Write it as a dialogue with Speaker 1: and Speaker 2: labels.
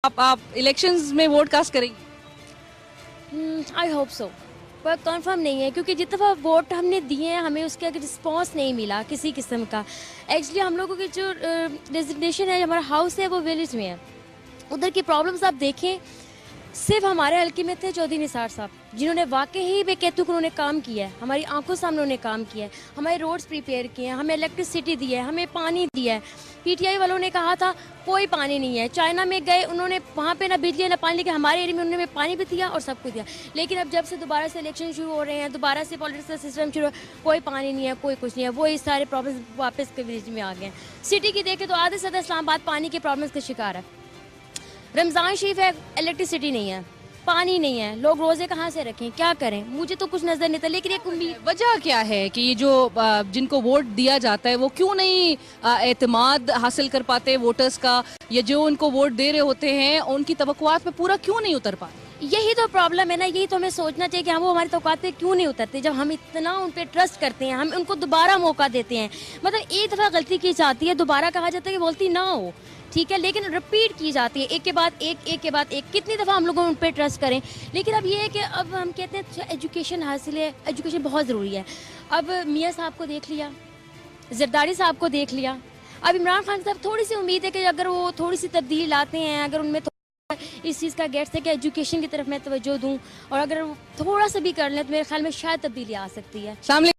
Speaker 1: आप इलेक्शंस में vote cast करेंगे?
Speaker 2: आई होप सो, पर कंफर्म नहीं है क्योंकि जितना दफ़ा वोट हमने दिए हैं हमें उसका रिस्पांस नहीं मिला किसी किस्म का। एक्चुअली हम लोगों की जो डेजिग्नेशन है, हमारा हाउस है वो विलेज में है। उधर की प्रॉब्लम्स आप देखें, सिर्फ हमारे हल्के में थे चौधरी निसार साहब, जिन्होंने वाकई ही बेकैतुक उन्होंने काम किया है, हमारी आंखों सामने उन्होंने काम किया है, हमारे रोड्स प्रिपेयर किए हैं, हमें इलेक्ट्रिसिटी दी है, हमें पानी दिया है। पीटीआई वालों ने कहा था कोई पानी नहीं है, चाइना में गए उन्होंने वहाँ पे ना बिजली ना पानी, लेकिन हमारे एरिया में उन्होंने पानी भी दिया और सब कुछ दिया। लेकिन अब जब से दोबारा से इलेक्शन शुरू हो रहे हैं, दोबारा से पॉलिटिकल सिस्टम शुरू, कोई पानी नहीं है, कोई कुछ नहीं है, वो इस सारे प्रॉब्लम वापस के विलेज में आ गए हैं। सिटी की देखें तो आधे से ज़्यादा इस्लामाबाद पानी के प्रॉब्लम्स का शिकार है। रमज़ान शरीफ है, इलेक्ट्रिसिटी नहीं है, पानी नहीं है, लोग रोजे कहाँ से रखें, क्या करें? मुझे तो कुछ नजर नहीं था, लेकिन एक उम्मीद।
Speaker 1: वजह क्या है कि ये जो जिनको वोट दिया जाता है वो क्यों नहीं एतमाद हासिल कर पाते वोटर्स का, या जो उनको वोट दे रहे होते हैं उनकी तवक्कुआत पे पूरा क्यों नहीं उतर पाते?
Speaker 2: यही तो प्रॉब्लम है ना, यही तो हमें सोचना चाहिए कि हम वो हमारी तौकात पे क्यों नहीं उतरते। जब हम इतना उन पे ट्रस्ट करते हैं, हम उनको दोबारा मौका देते हैं। मतलब एक दफ़ा गलती की जाती है, दोबारा कहा जाता है कि गलती ना हो, ठीक है, लेकिन रिपीट की जाती है एक के बाद एक के बाद एक। कितनी दफ़ा हम लोग उन पर ट्रस्ट करें। लेकिन अब ये है कि अब हम कहते हैं एजुकेशन हासिल है, एजुकेशन बहुत ज़रूरी है। अब मियाँ साहब को देख लिया, जरदारी साहब को देख लिया, अब इमरान खान साहब थोड़ी सी उम्मीद है कि अगर वो थोड़ी सी तब्दीली लाते हैं, अगर उनमें इस चीज़ का गेट्स है कि एजुकेशन की तरफ मैं तवज्जो दूं, और अगर वो थोड़ा सा भी कर लें तो मेरे ख्याल में शायद तब्दीली आ सकती है।